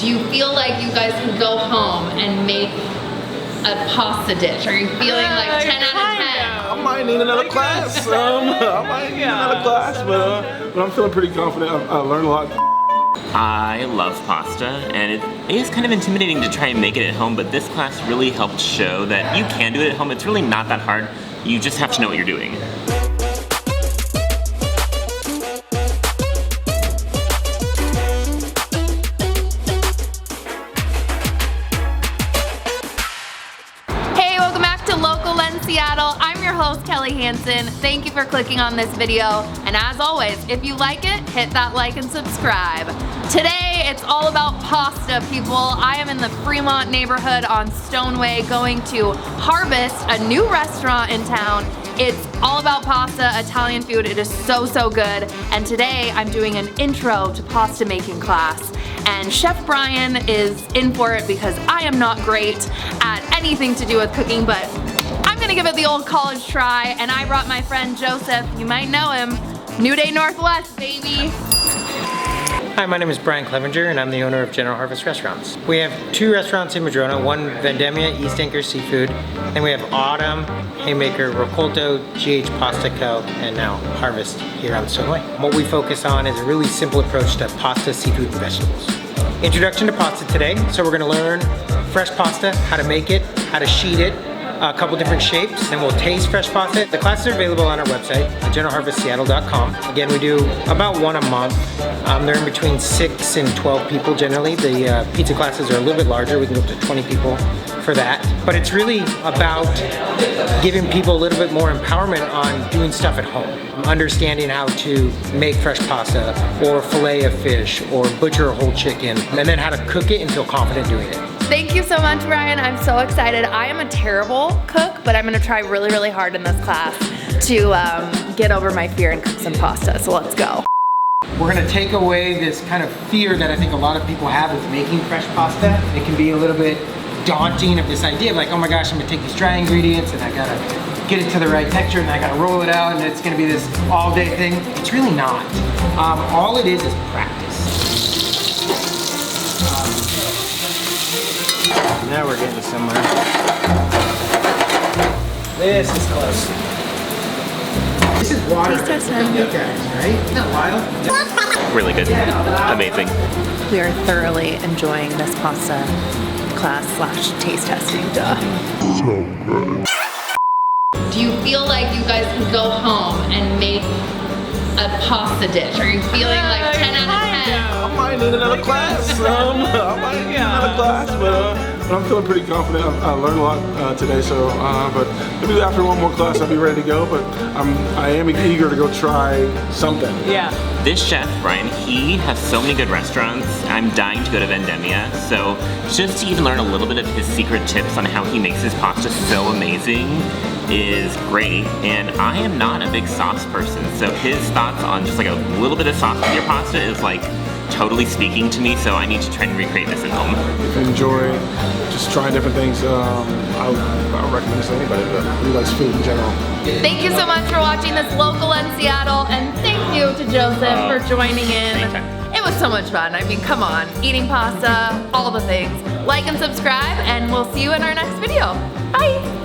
Do you feel like you guys can go home and make a pasta dish? Are you feeling like 10 out of 10? I might need another class. I might need another class, but I'm feeling pretty confident. I learned a lot. I love pasta, and it is kind of intimidating to try and make it at home, but this class really helped show that you can do it at home. It's really not that hard. You just have to know what you're doing. Seattle. I'm your host, Kelly Hansen. Thank you for clicking on this video. And as always, if you like it, hit that like and subscribe. Today, it's all about pasta, people. I am in the Fremont neighborhood on Stoneway going to Haerfest, a new restaurant in town. It's all about pasta, Italian food. It is so, so good. And today, I'm doing an intro to pasta making class. And Chef Brian is in for it because I am not great at anything to do with cooking, but I'm gonna give it the old college try, and I brought my friend Joseph. You might know him. New Day Northwest, baby. Hi, my name is Brian Clevenger, and I'm the owner of General Harvest Restaurants. We have 2 restaurants in Madrona, one Vendemmia, East Anchor Seafood, and we have Autumn, Haymaker, Raccolto, G.H Pasta Co, and now Haerfest here on Stoneway. What we focus on is a really simple approach to pasta, seafood, and vegetables. Introduction to pasta today, so we're gonna learn fresh pasta, how to make it, how to sheet it, a couple different shapes, and we'll taste fresh pasta. The classes are available on our website, generalharvestseattle.com. Again, we do about 1 a month. They're in between 6 and 12 people generally. The pizza classes are a little bit larger. We can go up to 20 people for that. But it's really about giving people a little bit more empowerment on doing stuff at home. Understanding how to make fresh pasta, or fillet a fish, or butcher a whole chicken, and then how to cook it and feel confident doing it. Thank you so much, Brian. I'm so excited. I am a terrible cook, but I'm gonna try really, really hard in this class to get over my fear and cook some pasta, so let's go. We're gonna take away this kind of fear that I think a lot of people have with making fresh pasta. It can be a little bit daunting of this idea of like, oh my gosh, I'm gonna take these dry ingredients and I gotta get it to the right texture and I gotta roll it out and it's gonna be this all day thing. It's really not. All it is practice. Now we're getting somewhere. This is close. This is water. Taste test him. Right? Isn't that wild? Really good. Amazing. We are thoroughly enjoying this pasta class / taste testing. Duh. So good. Do you feel like you guys can go home and make a pasta dish? Are you feeling like 10 out of 10? I might need another class. I might need another class, but I'm feeling pretty confident. I learned a lot today, so but maybe after 1 more class I'll be ready to go. But I am eager to go try something. Yeah. This chef, Brian, he has so many good restaurants. I'm dying to go to Vendemmia, so just to even learn a little bit of his secret tips on how he makes his pasta so amazing is great. And I am not a big sauce person, so his thoughts on just like a little bit of sauce with your pasta is like totally speaking to me, so I need to try and recreate this at home. If you enjoy just trying different things, I would recommend this to anybody that really likes food in general. Thank you so much for watching this local in Seattle, and thank you to Joseph for joining in. Anytime. It was so much fun. I mean, come on, eating pasta, all the things. Like and subscribe, and we'll see you in our next video. Bye.